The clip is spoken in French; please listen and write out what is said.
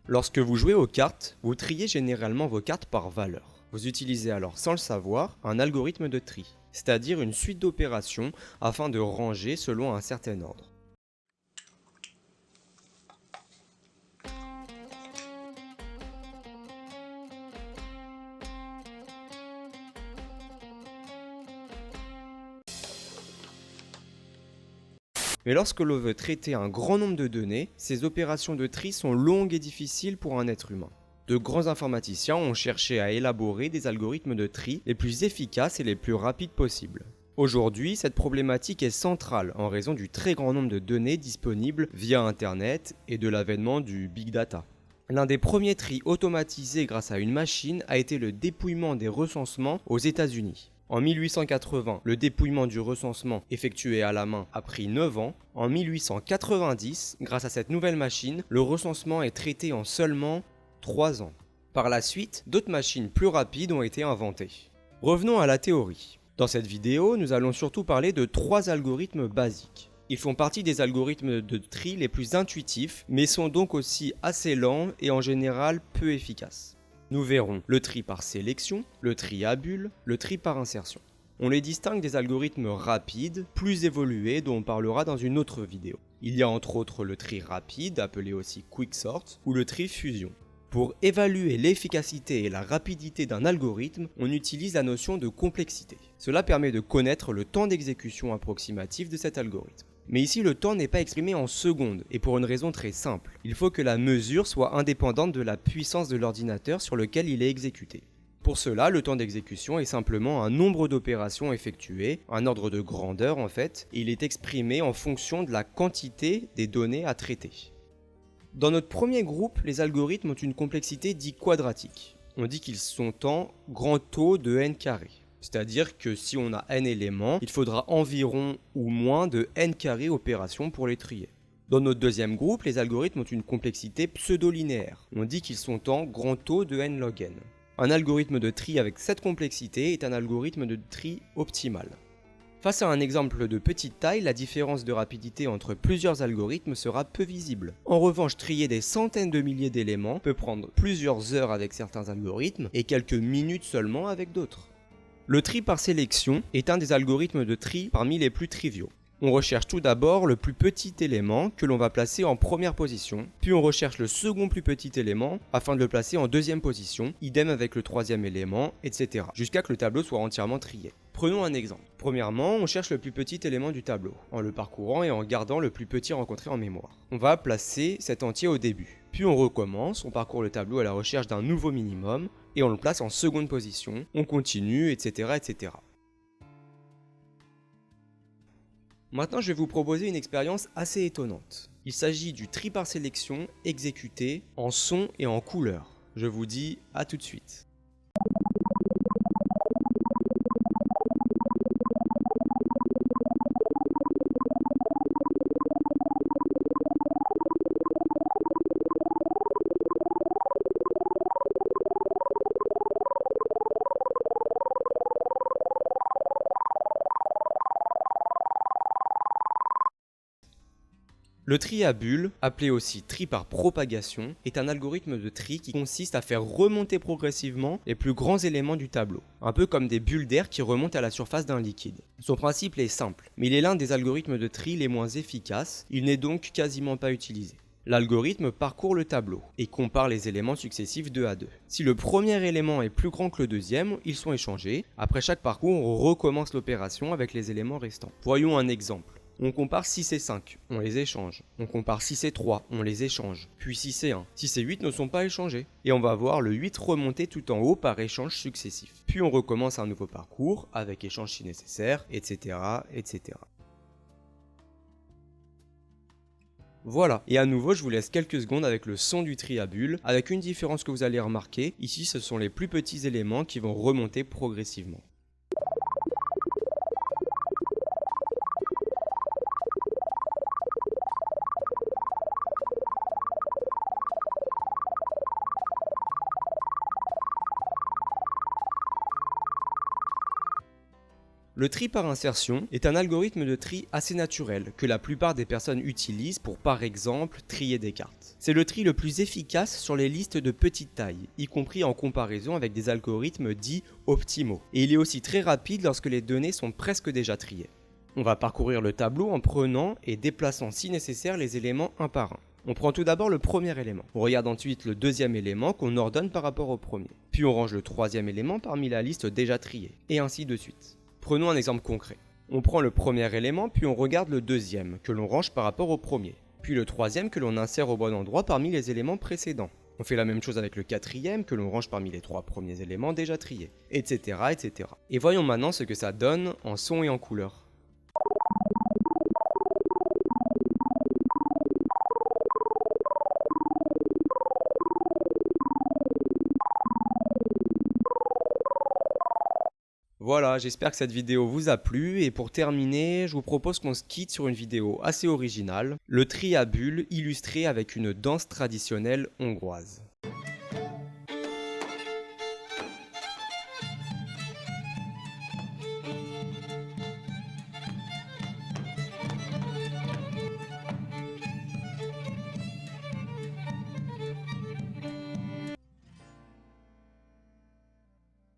Lorsque vous jouez aux cartes, vous triez généralement vos cartes par valeur. Vous utilisez alors, sans le savoir, un algorithme de tri, c'est-à-dire une suite d'opérations afin de ranger selon un certain ordre. Mais lorsque l'on veut traiter un grand nombre de données, ces opérations de tri sont longues et difficiles pour un être humain. De grands informaticiens ont cherché à élaborer des algorithmes de tri les plus efficaces et les plus rapides possibles. Aujourd'hui, cette problématique est centrale en raison du très grand nombre de données disponibles via Internet et de l'avènement du Big Data. L'un des premiers tris automatisés grâce à une machine a été le dépouillement des recensements aux États-Unis. En 1880, le dépouillement du recensement effectué à la main a pris 9 ans. En 1890, grâce à cette nouvelle machine, le recensement est traité en seulement 3 ans. Par la suite, d'autres machines plus rapides ont été inventées. Revenons à la théorie. Dans cette vidéo, nous allons surtout parler de 3 algorithmes basiques. Ils font partie des algorithmes de tri les plus intuitifs, mais sont donc aussi assez lents et en général peu efficaces. Nous verrons le tri par sélection, le tri à bulles, le tri par insertion. On les distingue des algorithmes rapides, plus évolués, dont on parlera dans une autre vidéo. Il y a entre autres le tri rapide, appelé aussi quicksort, ou le tri fusion. Pour évaluer l'efficacité et la rapidité d'un algorithme, on utilise la notion de complexité. Cela permet de connaître le temps d'exécution approximatif de cet algorithme. Mais ici, le temps n'est pas exprimé en secondes, et pour une raison très simple. Il faut que la mesure soit indépendante de la puissance de l'ordinateur sur lequel il est exécuté. Pour cela, le temps d'exécution est simplement un nombre d'opérations effectuées, un ordre de grandeur en fait, et il est exprimé en fonction de la quantité des données à traiter. Dans notre premier groupe, les algorithmes ont une complexité dite quadratique. On dit qu'ils sont en grand taux de n carré. C'est-à-dire que si on a n éléments, il faudra environ ou moins de n carré opérations pour les trier. Dans notre deuxième groupe, les algorithmes ont une complexité pseudo-linéaire. On dit qu'ils sont en grand taux de n log n. Un algorithme de tri avec cette complexité est un algorithme de tri optimal. Face à un exemple de petite taille, la différence de rapidité entre plusieurs algorithmes sera peu visible. En revanche, trier des centaines de milliers d'éléments peut prendre plusieurs heures avec certains algorithmes et quelques minutes seulement avec d'autres. Le tri par sélection est un des algorithmes de tri parmi les plus triviaux. On recherche tout d'abord le plus petit élément que l'on va placer en première position, puis on recherche le second plus petit élément afin de le placer en deuxième position, idem avec le troisième élément, etc. jusqu'à que le tableau soit entièrement trié. Prenons un exemple. Premièrement, on cherche le plus petit élément du tableau, en le parcourant et en gardant le plus petit rencontré en mémoire. On va placer cet entier au début. Puis on recommence, on parcourt le tableau à la recherche d'un nouveau minimum, et on le place en seconde position, on continue, etc. etc. Maintenant, je vais vous proposer une expérience assez étonnante. Il s'agit du tri par sélection exécuté en son et en couleur. Je vous dis à tout de suite. Le tri à bulles, appelé aussi tri par propagation, est un algorithme de tri qui consiste à faire remonter progressivement les plus grands éléments du tableau, un peu comme des bulles d'air qui remontent à la surface d'un liquide. Son principe est simple, mais il est l'un des algorithmes de tri les moins efficaces, il n'est donc quasiment pas utilisé. L'algorithme parcourt le tableau et compare les éléments successifs 2 à 2. Si le premier élément est plus grand que le deuxième, ils sont échangés. Après chaque parcours, on recommence l'opération avec les éléments restants. Voyons un exemple. On compare 6 et 5, on les échange. On compare 6 et 3, on les échange. Puis 6 et 1. 6 et 8 ne sont pas échangés. Et on va voir le 8 remonter tout en haut par échange successif. Puis on recommence un nouveau parcours, avec échange si nécessaire, etc. etc. Voilà, et à nouveau je vous laisse quelques secondes avec le son du tri à bulles, avec une différence que vous allez remarquer, ici ce sont les plus petits éléments qui vont remonter progressivement. Le tri par insertion est un algorithme de tri assez naturel que la plupart des personnes utilisent pour par exemple trier des cartes. C'est le tri le plus efficace sur les listes de petite taille, y compris en comparaison avec des algorithmes dits optimaux. Et il est aussi très rapide lorsque les données sont presque déjà triées. On va parcourir le tableau en prenant et déplaçant si nécessaire les éléments un par un. On prend tout d'abord le premier élément. On regarde ensuite le deuxième élément qu'on ordonne par rapport au premier. Puis on range le troisième élément parmi la liste déjà triée. Et ainsi de suite. Prenons un exemple concret. On prend le premier élément puis on regarde le deuxième que l'on range par rapport au premier. Puis le troisième que l'on insère au bon endroit parmi les éléments précédents. On fait la même chose avec le quatrième que l'on range parmi les 3 premiers éléments déjà triés. Etc. etc. Et voyons maintenant ce que ça donne en son et en couleur. Voilà, j'espère que cette vidéo vous a plu et pour terminer, je vous propose qu'on se quitte sur une vidéo assez originale, le tri à bulles illustré avec une danse traditionnelle hongroise.